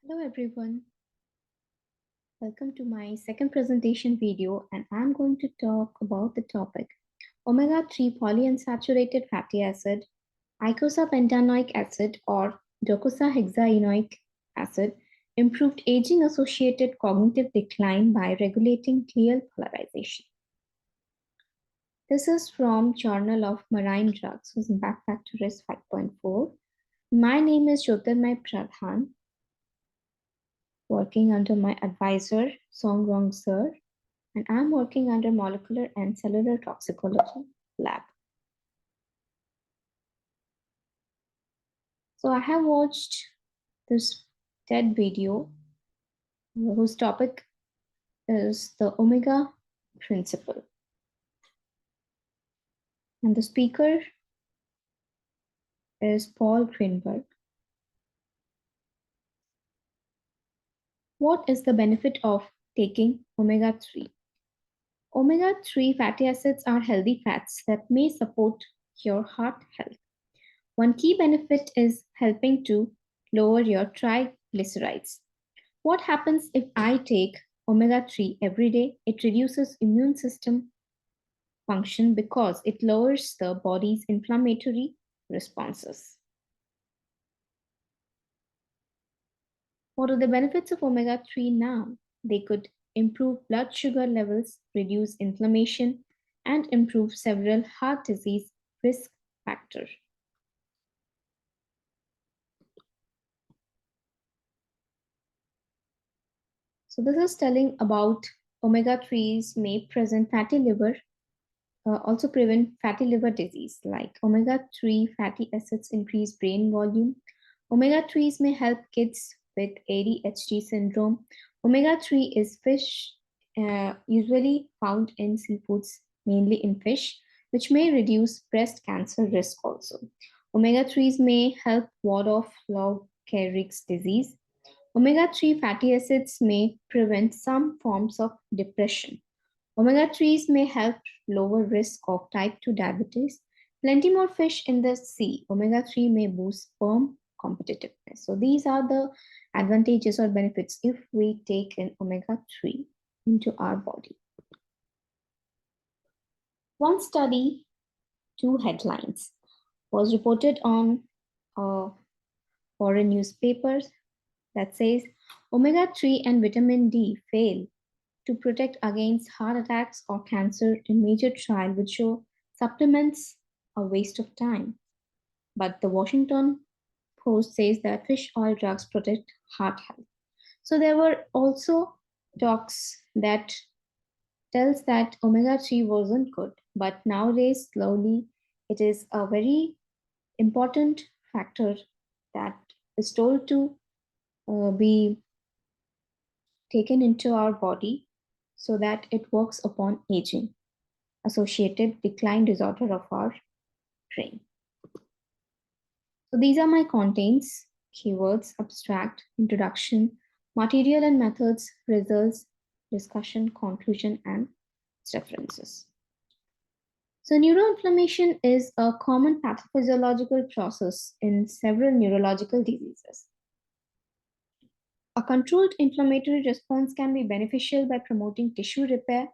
Hello everyone, welcome to my second presentation video and I'm going to talk about the topic omega-3 polyunsaturated fatty acid, icosapentaenoic acid or docosahexaenoic acid, improved aging-associated cognitive decline by regulating glial polarization. This is from Journal of Marine Drugs, whose impact factor is 5.4. My name is Jyotirmay Pradhan, working under my advisor, Song Rong Sir, and I'm working under molecular and cellular toxicology lab. So I have watched this TED video whose topic is the omega principle. And the speaker is Paul Greenberg. What is the benefit of taking omega-3? Omega-3 fatty acids are healthy fats that may support your heart health. One key benefit is helping to lower your triglycerides. What happens if I take omega-3 every day? It reduces immune system function because it lowers the body's inflammatory responses. What are the benefits of omega-3 now? They could improve blood sugar levels, reduce inflammation, and improve several heart disease risk factors. So this is telling about omega-3s may present fatty liver, also prevent fatty liver disease, like omega-3 fatty acids increase brain volume. Omega-3s may help kids with ADHD syndrome. Omega-3 is fish, usually found in seafoods, mainly in fish, which may reduce breast cancer risk also. Omega-3s may help ward off Lou Gehrig's disease. Omega-3 fatty acids may prevent some forms of depression. Omega-3s may help lower risk of type 2 diabetes. Plenty more fish in the sea. Omega-3 may boost sperm competitiveness. So these are the advantages or benefits if we take an omega-3 into our body. One study, 2 headlines, was reported on foreign newspapers that says omega-3 and vitamin D fail to protect against heart attacks or cancer in major trial, which show supplements a waste of time. But the Washington Post says that fish oil drugs protect heart health. So there were also talks that tells that omega-3 wasn't good, but nowadays slowly it is a very important factor that is told to be taken into our body so that it works upon aging associated decline disorder of our brain. So these are my contents, keywords, abstract, introduction, material and methods, results, discussion, conclusion, and references. So neuroinflammation is a common pathophysiological process in several neurological diseases. A controlled inflammatory response can be beneficial by promoting tissue repair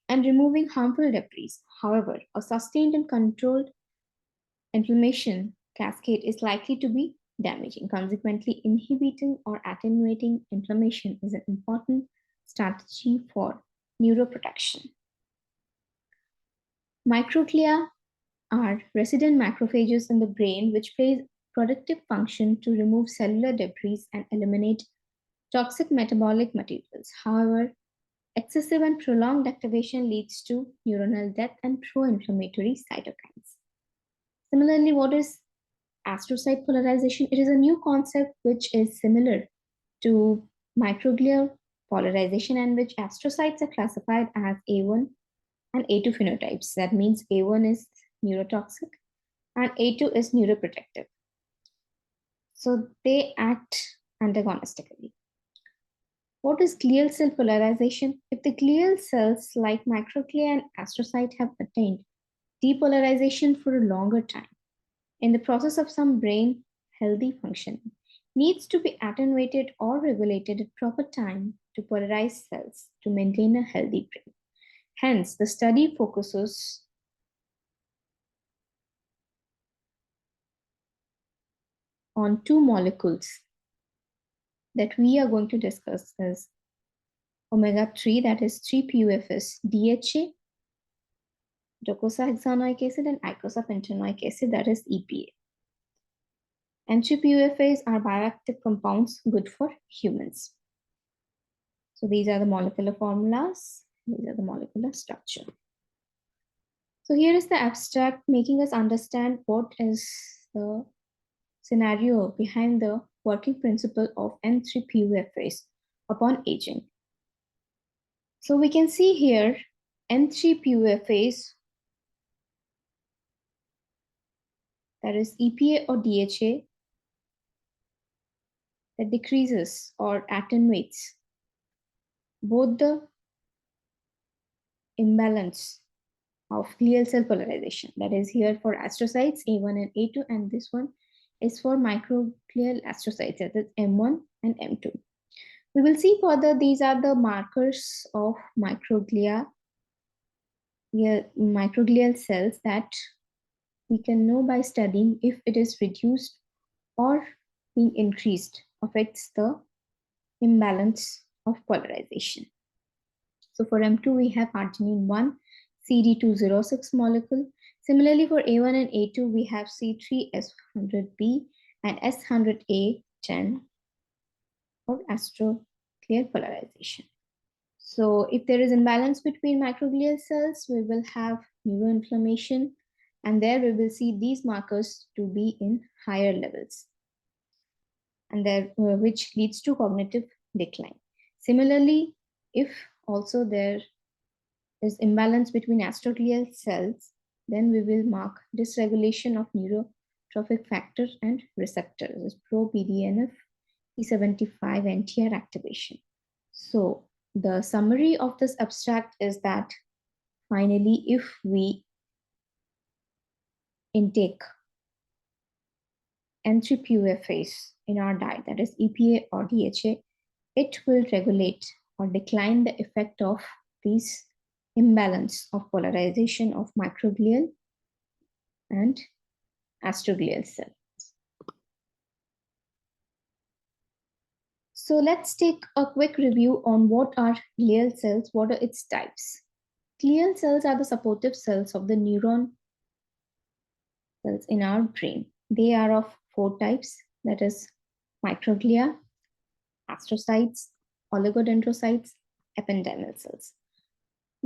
and removing harmful debris. However, a sustained and controlled inflammation cascade is likely to be damaging. Consequently, inhibiting or attenuating inflammation is an important strategy for neuroprotection. Microglia are resident macrophages in the brain which play productive function to remove cellular debris and eliminate toxic metabolic materials. However, excessive and prolonged activation leads to neuronal death and pro-inflammatory cytokines. Similarly, what is astrocyte polarization? It is a new concept which is similar to microglial polarization and which astrocytes are classified as A1 and A2 phenotypes. That means A1 is neurotoxic and A2 is neuroprotective. So they act antagonistically. What is glial cell polarization? If the glial cells like microglia and astrocyte have attained depolarization for a longer time in the process of some brain healthy functioning, needs to be attenuated or regulated at proper time to polarize cells to maintain a healthy brain. Hence, the study focuses on two molecules that we are going to discuss as omega-3, that is 3-PUFS DHA, docosahexaenoic acid, and icosapentaenoic acid, that is EPA. And 3-PUFAs are bioactive compounds good for humans. So these are the molecular formulas, these are the molecular structure. So here is the abstract making us understand what is the scenario behind the working principle of N3-PUFAs upon aging. So we can see here N3-PUFAs, that is EPA or DHA, that decreases or attenuates both the imbalance of glial cell polarization, that is here for astrocytes A1 and A2, and this one is for microglial astrocytes, that is M1 and M2. We will see further these are the markers of microglial cells that we can know by studying if it is reduced or being increased affects the imbalance of polarization. So for M2, we have arginine 1, CD206 molecule. Similarly, for A1 and A2, we have C3S100B and S100A10 for astroclear polarization. So if there is imbalance between microglial cells, we will have neuroinflammation, and there we will see these markers to be in higher levels, and there which leads to cognitive decline. Similarly, if also there is imbalance between astroglial cells, then we will mark dysregulation of neurotrophic factor and receptors, pro-BDNF, E75 NTR activation. So the summary of this abstract is that finally, if we intake N3-PUFAs in our diet, that is EPA or DHA, it will regulate or decline the effect of these imbalance of polarization of microglial and astroglial cells. So let's take a quick review on what are glial cells, what are its types. Glial cells are the supportive cells of the neuron cells in our brain. They are of 4 types, that is microglia, astrocytes, oligodendrocytes, ependymal cells.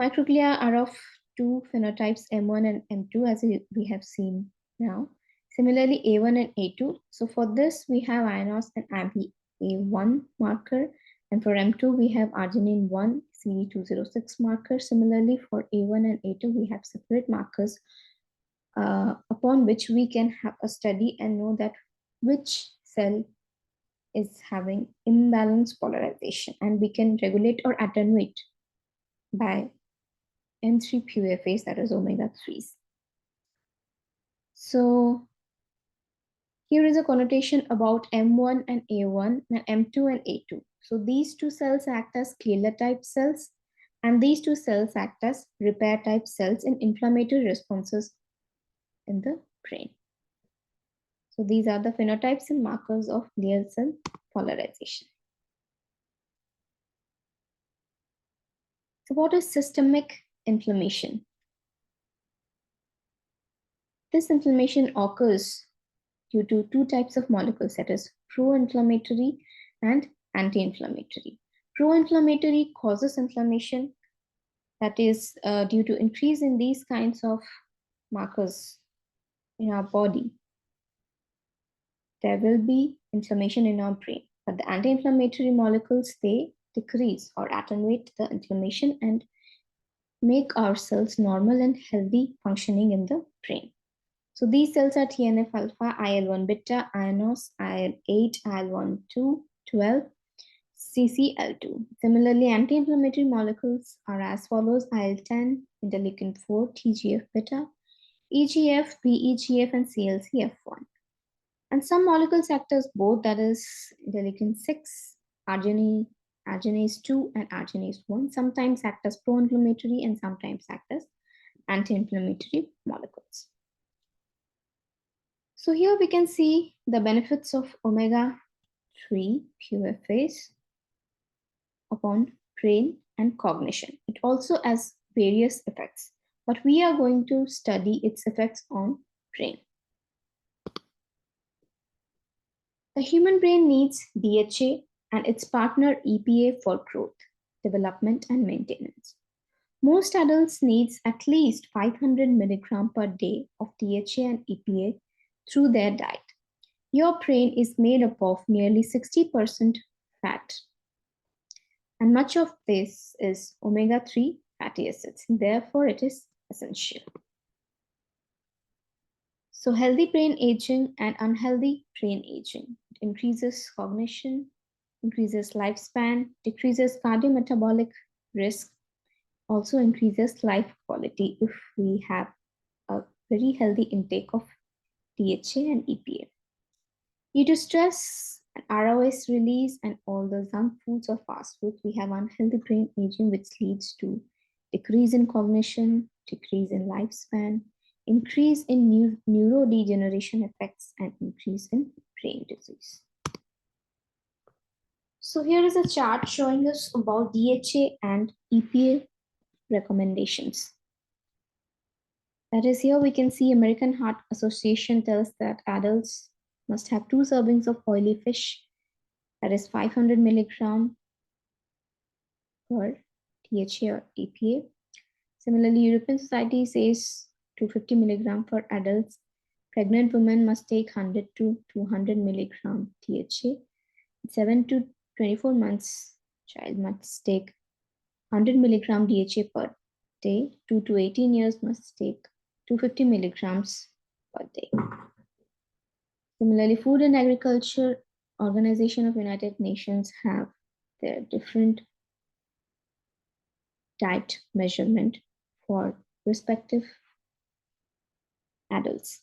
Microglia are of 2 phenotypes, M1 and M2, as we have seen now. Similarly, A1 and A2. So for this, we have INOS and ABA1 marker, and for M2, we have arginine 1, CD206 marker. Similarly, for A1 and A2, we have separate markers upon which we can have a study and know that which cell is having imbalanced polarization, and we can regulate or attenuate by N3-PUFAs, that is omega-3s. So here is a connotation about M1 and A1 and M2 and A2. So these two cells act as clearer type cells, and these two cells act as repair type cells in inflammatory responses in the brain. So these are the phenotypes and markers of glial cell polarization. So what is systemic inflammation? This inflammation occurs due to 2 types of molecules, that is pro-inflammatory and anti-inflammatory. Pro-inflammatory causes inflammation, that is due to increase in these kinds of markers in our body. There will be inflammation in our brain, but the anti-inflammatory molecules, they decrease or attenuate the inflammation and make our cells normal and healthy functioning in the brain. So these cells are TNF alpha, IL-1 beta, INOS, IL-8, IL-1, 2, 12, CCL2. Similarly, anti-inflammatory molecules are as follows: IL-10, interleukin-4, TGF beta, EGF, PEGF, and CLCF1. And some molecules act as both, that is interleukin 6, arginase 2, and arginase 1, sometimes act as pro-inflammatory and sometimes act as anti-inflammatory molecules. So here we can see the benefits of omega-3 PFAs upon brain and cognition. It also has various effects, but we are going to study its effects on brain. The human brain needs DHA and its partner EPA for growth, development, and maintenance. Most adults needs at least 500 milligram per day of DHA and EPA through their diet. Your brain is made up of nearly 60% fat, and much of this is omega-3 fatty acids. Therefore, it is essential. So healthy brain aging and unhealthy brain aging. It increases cognition, increases lifespan, decreases cardiometabolic risk, also increases life quality if we have a very healthy intake of DHA and EPA. Due to stress and ROS release and all the junk foods or fast foods, we have unhealthy brain aging, which leads to decrease in cognition, decrease in lifespan, increase in neurodegeneration effects, and increase in brain disease. So here is a chart showing us about DHA and EPA recommendations. That is, here we can see American Heart Association tells that adults must have 2 servings of oily fish, that is 500 milligram per DHA or EPA. Similarly, European Society says 250 milligram for adults. Pregnant women must take 100 to 200 milligram DHA. 7 to 24 months child must take 100 milligram DHA per day. 2 to 18 years must take 250 milligrams per day. Similarly, Food and Agriculture Organization of United Nations have their different diet measurement for respective adults.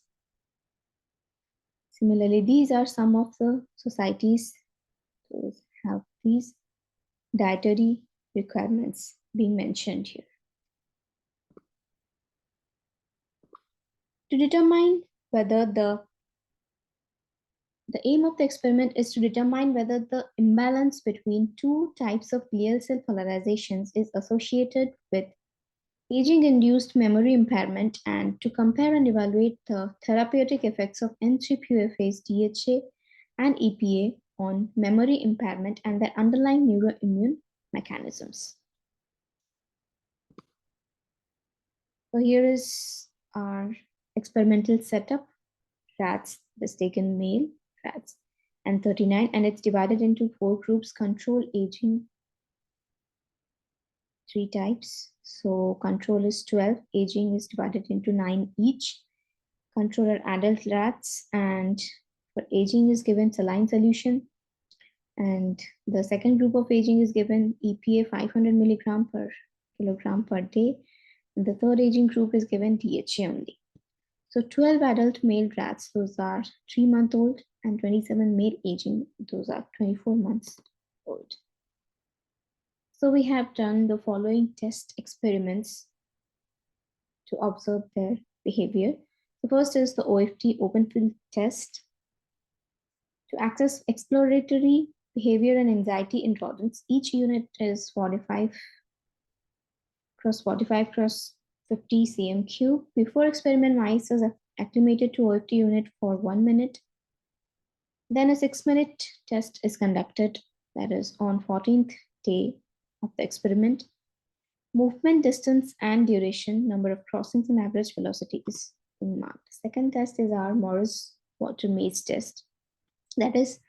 Similarly, these are some of the societies that have these dietary requirements being mentioned here. To determine whether the aim of the experiment is to determine whether the imbalance between two types of glial cell polarizations is associated with aging-induced memory impairment, and to compare and evaluate the therapeutic effects of N3-PFAs, DHA, and EPA on memory impairment and their underlying neuroimmune mechanisms. So here is our experimental setup. Rats, this taken male rats, and 39, and it's divided into 4 groups: control, aging, 3 types. So control is 12, aging is divided into 9 each. Control are adult rats, and for aging is given saline solution. And the second group of aging is given EPA 500 milligram per kilogram per day. And the third aging group is given DHA only. So 12 adult male rats, those are 3-month-old, and 27 male aging, those are 24 months old. So we have done the following test experiments to observe their behavior. The first is the OFT open field test to access exploratory behavior and anxiety in rodents. Each unit is 45 cross 45 cross 50 cm cube. Before experiment, mice is acclimated to OFT unit for 1 minute. Then a 6-minute test is conducted, that is on 14th day of the experiment. Movement, distance, and duration, number of crossings, and average velocity is being marked. Second test is our Morris water maze test. That is,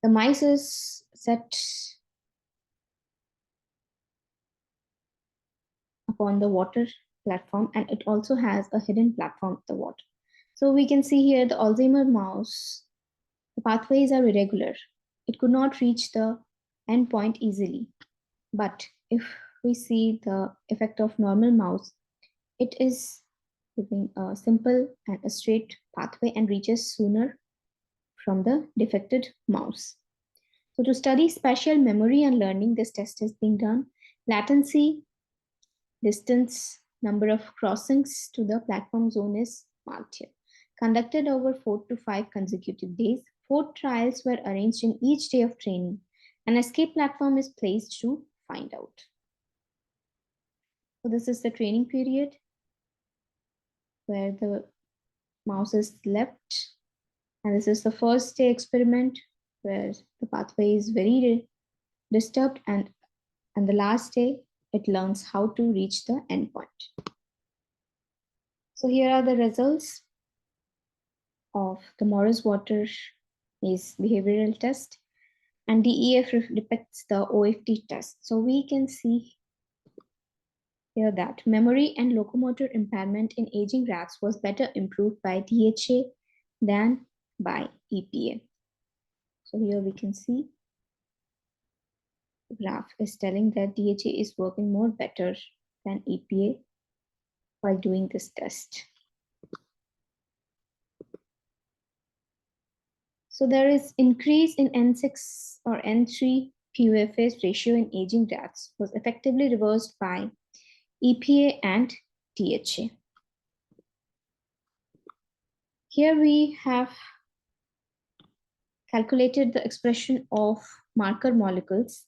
the mice is set upon the water platform, and it also has a hidden platform of the water. So we can see here the Alzheimer mouse, the pathways are irregular. It could not reach the endpoint easily. But if we see the effect of normal mouse, it is giving a simple and a straight pathway and reaches sooner from the defected mouse. So to study spatial memory and learning, this test is being done. Latency, distance, number of crossings to the platform zone is marked here. Conducted over 4 to 5 consecutive days, 4 trials were arranged in each day of training. An escape platform is placed to find out. So this is the training period where the mouse is left. And this is the first day experiment where the pathway is very disturbed, and the last day it learns how to reach the endpoint. So here are the results of the Morris-Waters behavioral test, and DEF depicts the OFT test. So we can see here that memory and locomotor impairment in aging rats was better improved by DHA than by EPA. So here we can see the graph is telling that DHA is working more better than EPA while doing this test. So there is increase in N6 or N3 PUFAs ratio in aging rats was effectively reversed by EPA and DHA. Here we have calculated the expression of marker molecules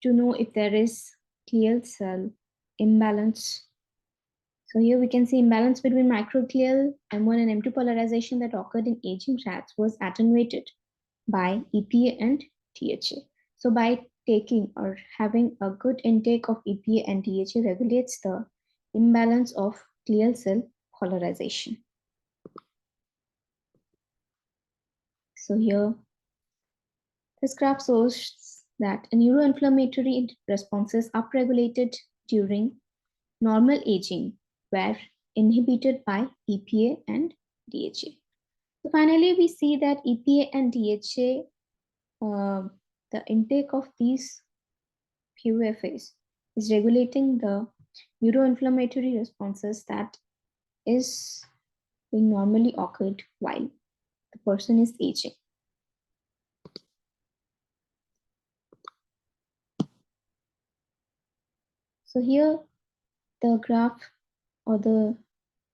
to know if there is glial cell imbalance. So here we can see imbalance between microglial M1 and M2 polarization that occurred in aging rats was attenuated by EPA and DHA. So by taking or having a good intake of EPA and DHA regulates the imbalance of glial cell polarization. So here, this graph shows that a neuroinflammatory responses upregulated during normal aging were inhibited by EPA and DHA. So finally, we see that EPA and DHA, the intake of these PUFAs is regulating the neuroinflammatory responses that is being normally occurred while the person is aging. So here the graph or the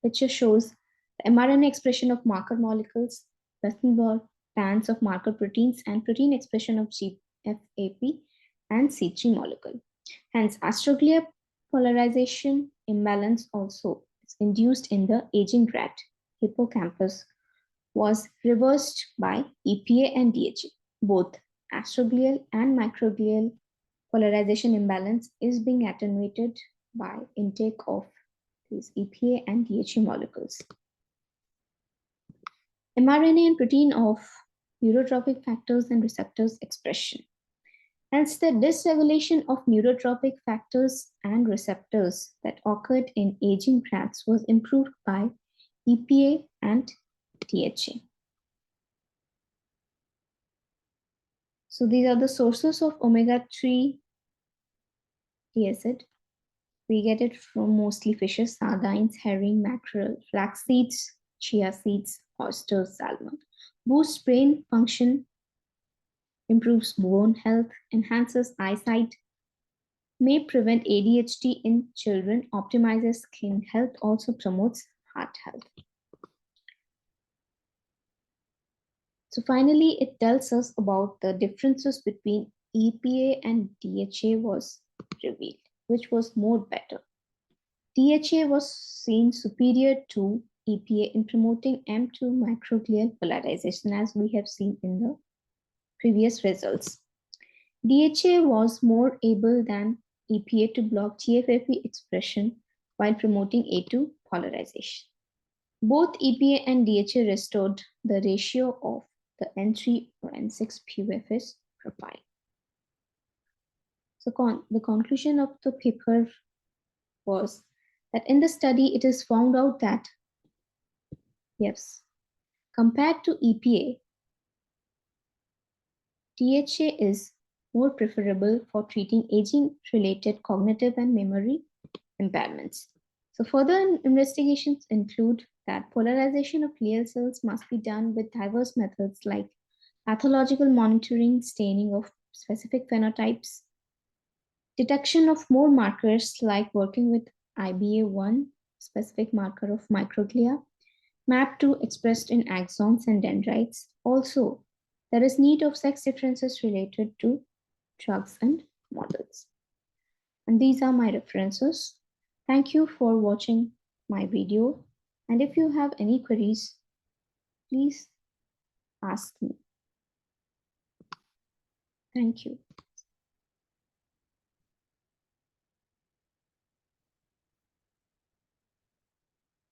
picture shows the mRNA expression of marker molecules, Western bands of marker proteins, and protein expression of GFAP and C3 molecule. Hence, astroglial polarization imbalance also is induced in the aging rat hippocampus was reversed by EPA and DHA. Both astroglial and microglial polarization imbalance is being attenuated by intake of these EPA and DHA molecules. mRNA and protein of neurotrophic factors and receptors expression. Hence, the dysregulation of neurotrophic factors and receptors that occurred in aging rats was improved by EPA and DHA. So these are the sources of omega-3 fatty acid. We get it from mostly fishes, sardines, herring, mackerel, flax seeds, chia seeds, oysters, salmon. Boosts brain function, improves bone health, enhances eyesight, may prevent ADHD in children, optimizes skin health, also promotes heart health. So finally, it tells us about the differences between EPA and DHA was revealed, which was more better. DHA was seen superior to EPA in promoting M2 microglial polarization, as we have seen in the previous results. DHA was more able than EPA to block GFAP expression while promoting A2 polarization. Both EPA and DHA restored the ratio of the N3 or N6 PUFS profile. So the conclusion of the paper was that in the study, it is found out that, yes, compared to EPA, DHA is more preferable for treating aging-related cognitive and memory impairments. So further investigations include that polarization of glial cells must be done with diverse methods like pathological monitoring, staining of specific phenotypes, detection of more markers like working with IBA1, specific marker of microglia, MAP2 expressed in axons and dendrites. Also, there is need of sex differences related to drugs and models. And these are my references. Thank you for watching my video. And if you have any queries, please ask me. Thank you.